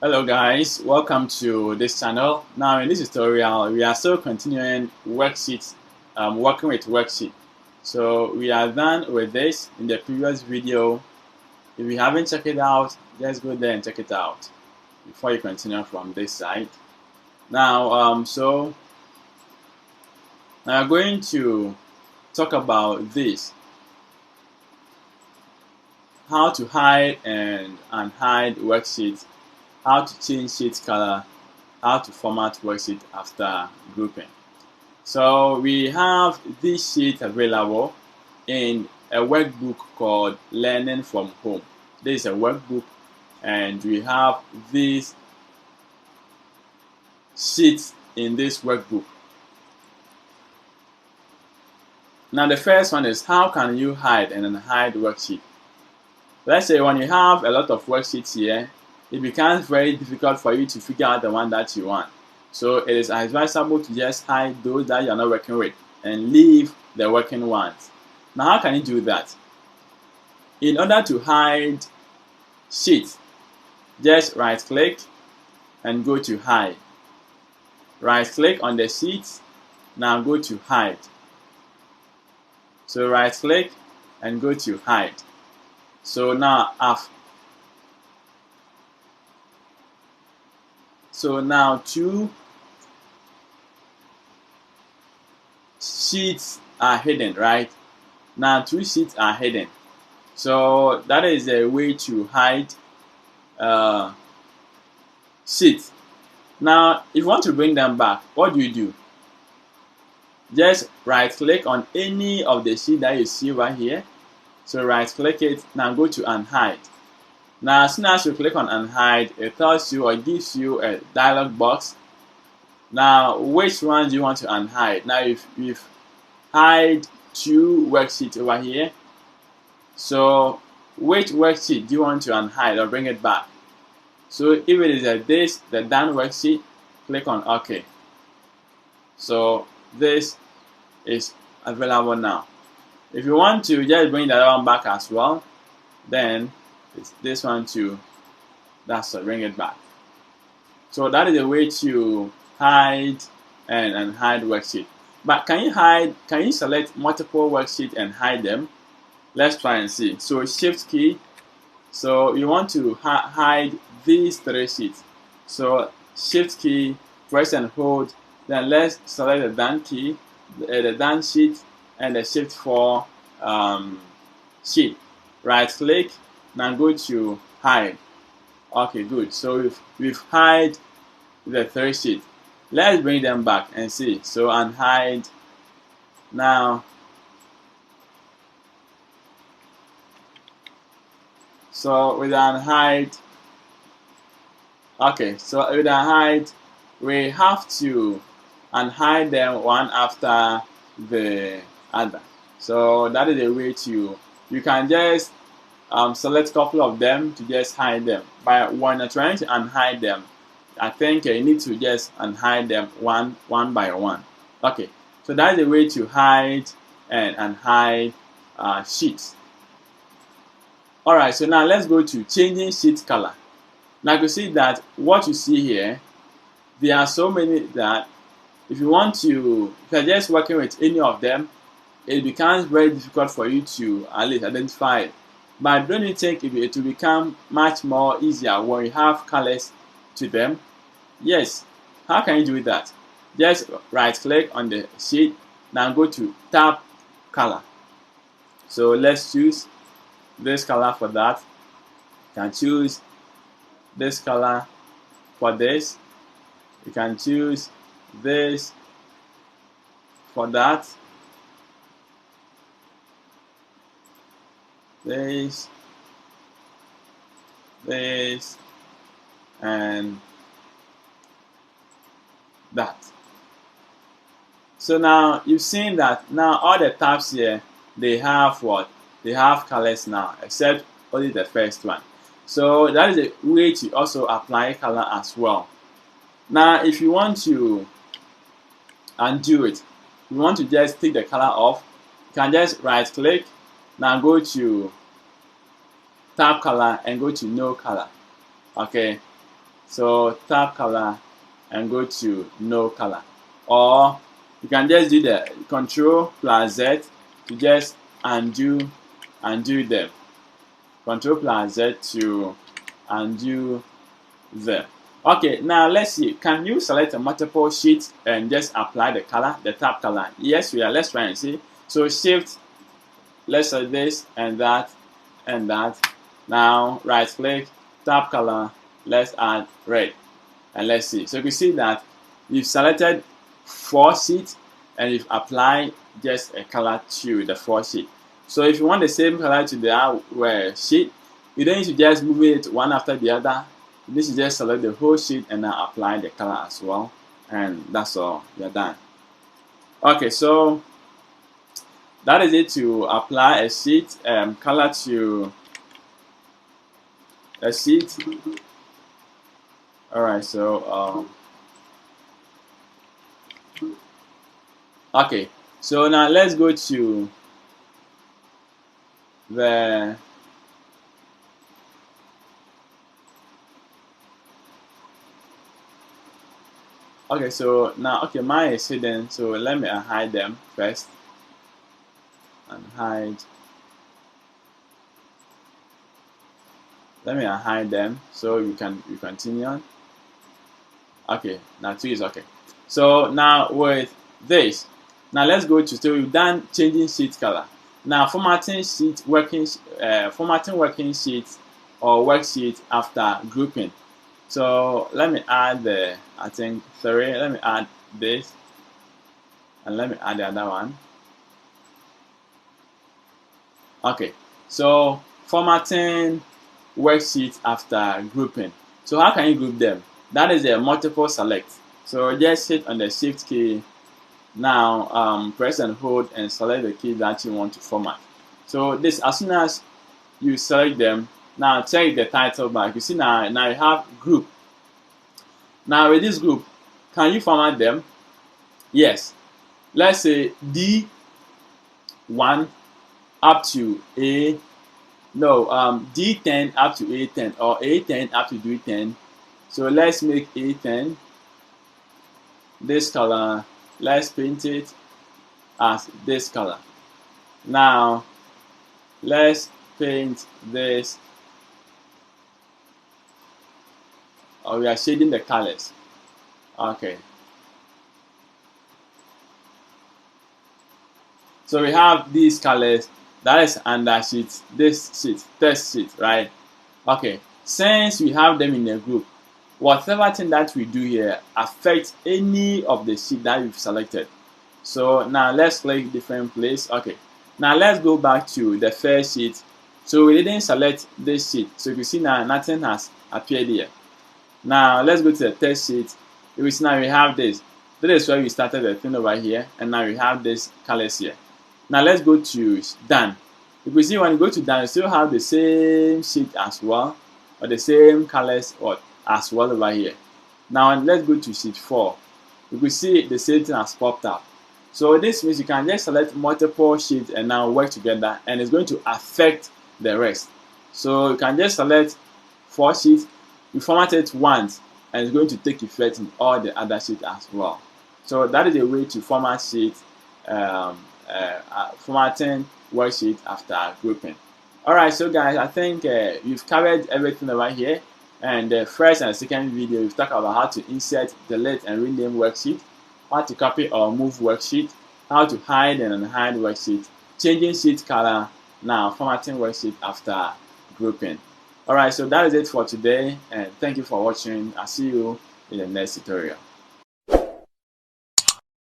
Hello guys, welcome to this channel. Now in this tutorial, we are still continuing worksheets, working with worksheet. So we are done with this in the previous video. If you haven't checked it out, just go there and check it out before you continue from this side. Now, so I'm going to talk about this: how to hide and unhide worksheets, how to change sheet color, how to format worksheet after grouping. So we have this sheet available in a workbook called Learning from Home. This is a workbook, and we have these sheets in this workbook. Now the first one is, how can you hide and unhide worksheet? Let's say when you have a lot of worksheets here, it becomes very difficult for you to figure out the one that you want. So it is advisable to just hide those that you're not working with and leave the working ones. Now how can you do that? In order to hide sheets, just right click and go to hide. Right click on the sheet, now go to hide. So right click and go to hide. So now two sheets are hidden, right? Now two sheets are hidden. So that is a way to hide sheets. Now if you want to bring them back, what do? Just right click on any of the sheets that you see right here. So right click it, now go to unhide. Now as soon as you click on unhide, it tells you or gives you a dialog box. Now which one do you want to unhide? Now if we've hide two worksheets over here, so which worksheet do you want to unhide or bring it back? So if it is the done worksheet, click on OK. So this is available now. If you want to just bring the other one back as well, then it's this one too. That's to bring it back. So that is a way to hide and unhide worksheet. But can you select multiple worksheets and hide them? Let's try and see. So shift key. So you want to hide these three sheets. So shift key, press and hold. Then let's select the done key, the done sheet, and the shift 4 sheet. Right click, now go to hide. Okay, good. So we've hide the three sheet. Let's bring them back and see. So unhide. Now so with unhide, okay, so with unhide, we have to unhide them one after the other. So that is a way you can just select a couple of them to just hide them. But when you're trying to unhide them, I think you need to just unhide them one by one. Okay, so that is a way to hide and unhide sheets. Alright, so now let's go to changing sheet color. Now you can see that what you see here, there are so many that if you're just working with any of them, it becomes very difficult for you to at least identify it. But don't you think it will become much more easier when you have colors to them? Yes. How can you do that? Just right click on the sheet, now go to tab color. So let's choose this color for that. You can choose this color for this. You can choose this for that. This, and that. So now you've seen that now all the tabs here, they have what? They have colors now, except only the first one. So that is a way to also apply color as well. Now if you want to undo it, you want to just take the color off, you can just right click, now go to tab color and go to no color. Okay, So tap color and go to no color, or you can just do the Control plus Z to just undo them. Control plus Z to undo them. Okay, now let's see. Can you select a multiple sheet and just apply the color, the tap color? Yes, we are. Let's try and see. So Shift, let's select this and that and that. Now right click, tap color. Let's add red, and let's see. So you can see that you've selected 4 sheets and you've applied just a color to the 4 sheet. So if you want the same color to the other sheet, you don't need to just move it one after the other. You need to just select the whole sheet and then apply the color as well, and that's all. You're done. Okay, so that is it to apply a sheet color to a sheet. All right, so okay, so now let's go to the okay, so now mine is hidden, so let me hide them first and hide. Let me hide them so you continue on. Okay, now 2 is okay. So now with this, now let's go to, so we've done changing sheet color. Now formatting working sheets or worksheet after grouping. So let me add the, I think 3. Let me add this, and let me add the other one. Okay, so formatting worksheets after grouping. So how can you group them? That is a multiple select. So just hit on the Shift key. Now press and hold and select the key that you want to format. So this, as soon as you select them, now check the title bar. You see now you have group. Now with this group, can you format them? Yes. Let's say D1 up to D10 up to A10, or A10 up to D10. So let's make A10 this color. Let's paint it as this color. Now let's paint this. Oh, we are shading the colors. Okay. So we have these colors. That is under sheet, this sheet, test sheet, right? Okay. Since we have them in a group, whatever thing that we do here affects any of the sheet that you've selected. So now let's click different place. Okay. Now let's go back to the first sheet. So we didn't select this sheet. So you can see now nothing has appeared here. Now let's go to the test sheet. You will see now we have this. This is where we started the thing over here, and now we have this colors here. Now let's go to done. You can see when you go to done, you still have the same sheet as well, or the same colors or as well over here. Now let's go to sheet 4. You can see the same thing has popped up. So this means you can just select multiple sheets and now work together, and it's going to affect the rest. So you can just select 4 sheets, you format it once, and it's going to take effect in all the other sheets as well. So that is a way to format sheets, formatting worksheet after grouping. Alright, so guys, I think you've covered everything over here. And the first and second video, we've talked about how to insert, delete, and rename worksheet, how to copy or move worksheet, how to hide and unhide worksheet, changing sheet color, now formatting worksheet after grouping. Alright, so that is it for today, and thank you for watching. I'll see you in the next tutorial.